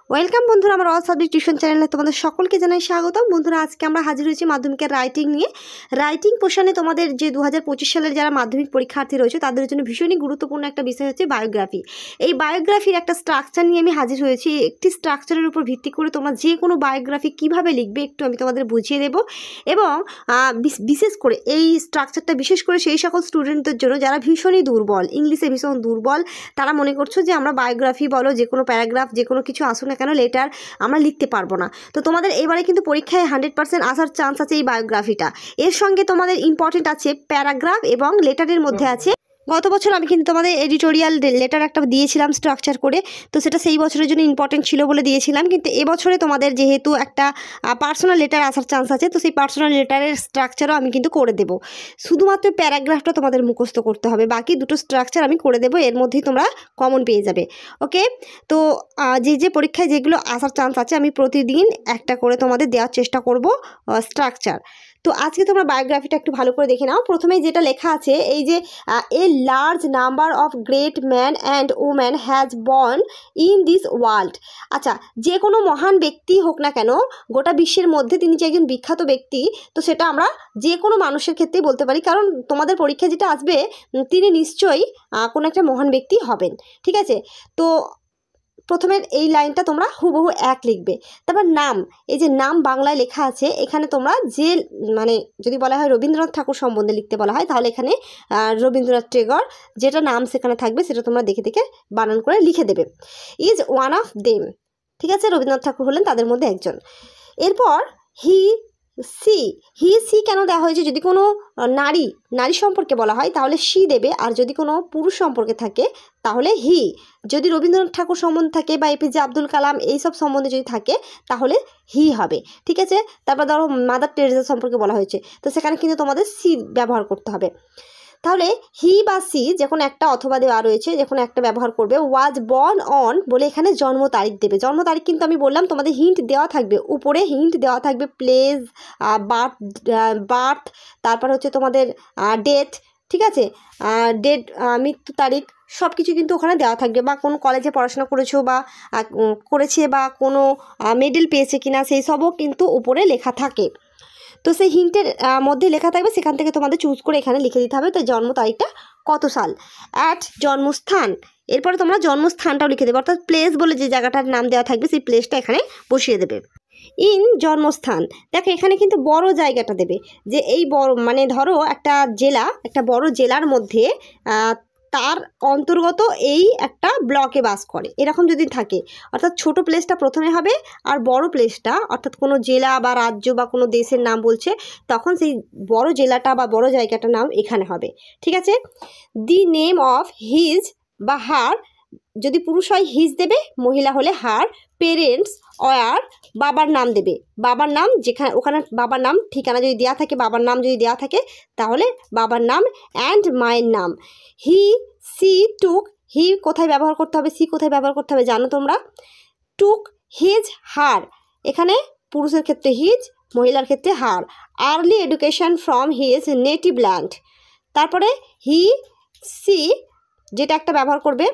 Welcome বন্ধুরা, আমার all subject tuition চ্যানেলে তোমাদের সকলকে জানাই স্বাগতম। বন্ধুরা, আজকে আমরা হাজির হয়েছি মাধ্যমিকের রাইটিং নিয়ে। রাইটিং পোর্শনে তোমাদের যে 2025 সালের যারা মাধ্যমিক পরীক্ষার্থী রয়েছে তাদের জন্য ভীষণই গুরুত্বপূর্ণ একটা বিষয় হচ্ছে বায়োগ্রাফি। এই বায়োগ্রাফির একটা স্ট্রাকচার নিয়ে আমি হাজির হয়েছি। একটি স্ট্রাকচারের উপর ভিত্তি করে তোমরা যে কোনো বায়োগ্রাফি কীভাবে লিখবে একটু আমি তোমাদের বুঝিয়ে দেবো। এবং বিশেষ করে এই স্ট্রাকচারটা বিশেষ করে সেই সকল স্টুডেন্টদের জন্য যারা ভীষণই দুর্বল, ইংলিশে ভীষণ দুর্বল, তারা মনে করছো যে আমরা বায়োগ্রাফি বলো, যে কোনো প্যারাগ্রাফ, যে কোনো কিছু আসুক না কেন লেটার আমরা লিখতে পারবো না। তো তোমাদের এবারে কিন্তু পরীক্ষায় 100% আসার চান্স আছে এই বায়োগ্রাফিটা। এর সঙ্গে তোমাদের ইম্পর্টেন্ট আছে প্যারাগ্রাফ এবং লেটারের মধ্যে আছে। গত বছর আমি কিন্তু তোমাদের এডিটোরিয়াল লেটার একটা দিয়েছিলাম স্ট্রাকচার করে, তো সেটা সেই বছরের জন্য ইম্পর্টেন্ট ছিল বলে দিয়েছিলাম। কিন্তু এবছরে তোমাদের যেহেতু একটা পার্সোনাল লেটার আসার চান্স আছে, তো সেই পার্সোনাল লেটারের স্ট্রাকচারও আমি কিন্তু করে দেবো। শুধুমাত্র প্যারাগ্রাফটা তোমাদের মুখস্থ করতে হবে, বাকি দুটো স্ট্রাকচার আমি করে দেবো, এর মধ্যেই তোমরা কমন পেয়ে যাবে। ওকে, তো যে পরীক্ষায় যেগুলো আসার চান্স আছে আমি প্রতিদিন একটা করে তোমাদের দেওয়ার চেষ্টা করব স্ট্রাকচার। তো আজকে তোমরা বায়োগ্রাফিটা একটু ভালো করে দেখে নাও। প্রথমেই যেটা লেখা আছে, এই যে a large number of great man and woman has born in this world. আচ্ছা, যে কোনো মহান ব্যক্তি হোক না কেন গোটা বিশ্বের মধ্যে তিনি যে একজন বিখ্যাত ব্যক্তি, তো সেটা আমরা যে কোনো মানুষের ক্ষেত্রেই বলতে পারি, কারণ তোমাদের পরীক্ষা যেটা আসবে তিনি নিশ্চয়ই কোনো একটা মহান ব্যক্তি হবেন। ঠিক আছে, তো প্রথমের এই লাইনটা তোমরা হুবহু এক লিখবে। তারপর নাম, এই যে নাম বাংলায় লেখা আছে, এখানে তোমরা যে মানে যদি বলা হয় রবীন্দ্রনাথ ঠাকুর সম্বন্ধে লিখতে বলা হয়, তাহলে এখানে রবীন্দ্রনাথ টেগর যেটা নাম সেখানে থাকবে সেটা তোমরা দেখে দেখে বানান করে লিখে দেবে। ইজ ওয়ান অফ দেম, ঠিক আছে, রবীন্দ্রনাথ ঠাকুর হলেন তাদের মধ্যে একজন। এরপর হি সি কেন দেওয়া হয়েছে? যদি কোনো নারী সম্পর্কে বলা হয় তাহলে সি দেবে, আর যদি কোনো পুরুষ সম্পর্কে থাকে তাহলে হি। যদি রবীন্দ্রনাথ ঠাকুর সম্বন্ধে থাকে বা এপিজে আব্দুল কালাম এইসব সম্বন্ধে যদি থাকে তাহলে হি হবে। ঠিক আছে, তারপর ধরো মাদার টেরেসা সম্পর্কে বলা হয়েছে, তো সেখানে কিন্তু তোমাদের সি ব্যবহার করতে হবে। তাহলে হি বা সি যে কোনো একটা অথবা দেওয়া রয়েছে, যে কোনো একটা ব্যবহার করবে। ওয়াজ বর্ন অন বলে এখানে জন্ম তারিখ দেবে। জন্ম তারিখ কিন্তু আমি বললাম তোমাদের হিন্ট দেওয়া থাকবে, উপরে হিন্ট দেওয়া থাকবে, প্লেস, বার্থ, তারপর হচ্ছে তোমাদের ডেট, ঠিক আছে, ডেট, মৃত্যু তারিখ, সব কিছু কিন্তু ওখানে দেওয়া থাকবে। বা কোনো কলেজে পড়াশোনা করেছো বা করেছে বা কোনো মেডেল পেয়েছে কিনা সেই সবও কিন্তু উপরে লেখা থাকে। তো সেই হিন্টের মধ্যে লেখা থাকবে, সেখান থেকে তোমাদের চুজ করে এখানে লিখে দিতে হবে। তো জন্ম তারিখটা কত সাল, অ্যাট জন্মস্থান, এরপরে তোমরা জন্মস্থানটাও লিখে দেবে, অর্থাৎ প্লেস বলে যে জায়গাটার নাম দেওয়া থাকবে সেই প্লেসটা এখানে বসিয়ে দেবে। ইন জন্মস্থান, দেখো এখানে কিন্তু বড় জায়গাটা দেবে, যে এই বড় মানে ধরো একটা জেলা, একটা বড় জেলার মধ্যে তার অন্তর্গত এই একটা ব্লকে বাস করে, এরকম যদি থাকে, অর্থাৎ ছোট প্লেসটা প্রথমে হবে আর বড় প্লেসটা অর্থাৎ কোনো জেলা বা রাজ্য বা কোনো দেশের নাম বলছে, তখন সেই বড় জেলাটা বা বড় জায়গাটার নাম এখানে হবে। ঠিক আছে, দি নেম অফ হিজ বা হার, যদি পুরুষ হয় হিজ দেবে, মহিলা হলে হার। পেরেন্টস অর, বাবার নাম দেবে, বাবার নাম যেখানে ওখানে বাবার নাম ঠিকানা যদি দেওয়া থাকে, বাবার নাম যদি দেওয়া থাকে তাহলে বাবার নাম, অ্যান্ড মায়ের নাম। হি সি টুক, হি কোথায় ব্যবহার করতে হবে, সি কোথায় ব্যবহার করতে হবে জানো তোমরা? টুক হিজ হার, এখানে পুরুষের ক্ষেত্রে হিজ, মহিলার ক্ষেত্রে her. Early education from his native land, তারপরে হি সি যেটা একটা ব্যবহার করবে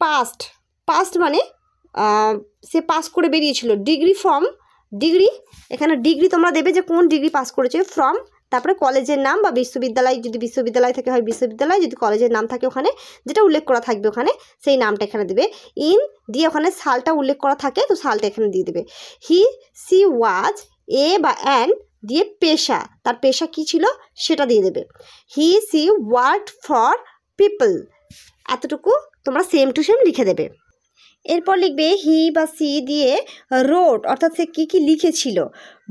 পাস্ট মানে সে পাস করে বেরিয়েছিল। ডিগ্রি ফ্রম, ডিগ্রি, এখানে ডিগ্রি তোমরা দেবে যে কোন ডিগ্রি পাস করেছে। ফ্রম, তারপরে কলেজের নাম বা বিশ্ববিদ্যালয়, যদি বিশ্ববিদ্যালয় থেকে হয় বিশ্ববিদ্যালয়, যদি কলেজের নাম থাকে ওখানে যেটা উল্লেখ করা থাকবে ওখানে সেই নামটা এখানে দেবে। ইন দিয়ে ওখানে সালটা উল্লেখ করা থাকে, তো সালটা এখানে দিয়ে দেবে। হি সি ওয়াজ এ বা অ্যান দিয়ে পেশা, তার পেশা কী ছিল সেটা দিয়ে দেবে। He she worked for people, এতটুকু তোমরা সেম টু সেম লিখে দেবে। এরপর লিখবে হি বা সি দিয়ে রোড, অর্থাৎ সে কী কী লিখেছিল।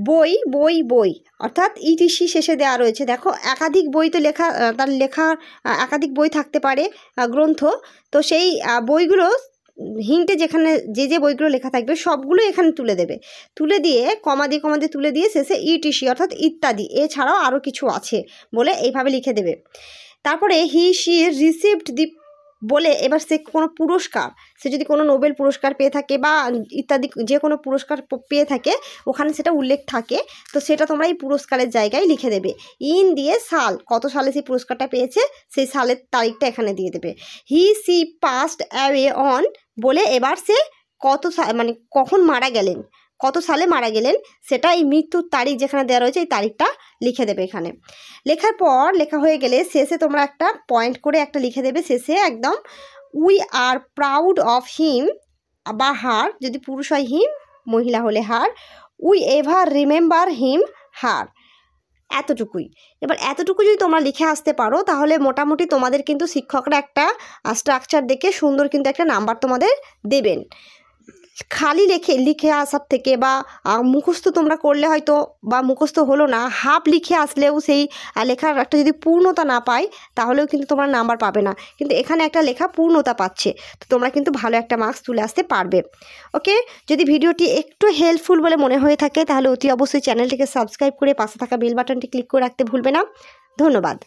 বই, বই, বই, অর্থাৎ ইটিসি শেষে দেওয়া রয়েছে। দেখো একাধিক বই তো তার লেখার একাধিক বই থাকতে পারে, গ্রন্থ, তো সেই বইগুলো হিন্টে যেখানে যে বইগুলো লেখা থাকবে সবগুলো এখানে তুলে দেবে। তুলে দিয়ে কমা দিয়ে তুলে দিয়ে শেষে ইটিসি অর্থাৎ ইত্যাদি, এছাড়াও আরও কিছু আছে বলে এইভাবে লিখে দেবে। তারপরে হি সি রিসিভড দি বলে এবার সে কোনো পুরস্কার, সে যদি কোনো নোবেল পুরস্কার পেয়ে থাকে বা ইত্যাদি যে কোনো পুরস্কার পেয়ে থাকে ওখানে সেটা উল্লেখ থাকে, তো সেটা তোমরা এই পুরস্কারের জায়গায় লিখে দেবে। ইন দিয়ে সাল, কত সালে সেই পুরস্কারটা পেয়েছে সেই সালের তারিখটা এখানে দিয়ে দেবে। He she passed away on বলে এবার সে মানে কখন মারা গেলেন, কত সালে মারা গেলেন, সেটা এই মৃত্যুর তারিখ যেখানে দেওয়া রয়েছে এই তারিখটা লিখে দেবে এখানে। লেখার পর লেখা হয়ে গেলে শেষে তোমরা একটা পয়েন্ট করে একটা লিখে দেবে শেষে একদম, we are proud of him বা হার, যদি পুরুষ হয় হিম, মহিলা হলে হার, উই এভার রিমেম্বার হিম হার, এতটুকুই। এবার এতটুকু যদি তোমরা লিখে আসতে পারো তাহলে মোটামুটি তোমাদের কিন্তু শিক্ষকরা একটা স্ট্রাকচার দেখে সুন্দর কিন্তু একটা নাম্বার তোমাদের দেবেন। খালি লিখে আসার থেকে বা মুখস্থ তোমরা করলে হয়তো বা মুখস্থ হলো না, হাফ লিখে আসলেও সেই লেখার একটা যদি পূর্ণতা না পায় তাহলেও কিন্তু তোমরা নাম্বার পাবে না, কিন্তু এখানে একটা লেখা পূর্ণতা পাচ্ছে, তো তোমরা কিন্তু ভালো একটা মার্কস তুলে আসতে পারবে। ওকে, যদি ভিডিওটি একটু হেল্পফুল বলে মনে হয়ে থাকে তাহলে অতি অবশ্যই চ্যানেলটিকে সাবস্ক্রাইব করে পাশে থাকা বেল বাটনটি ক্লিক করে রাখতে ভুলবে না। ধন্যবাদ।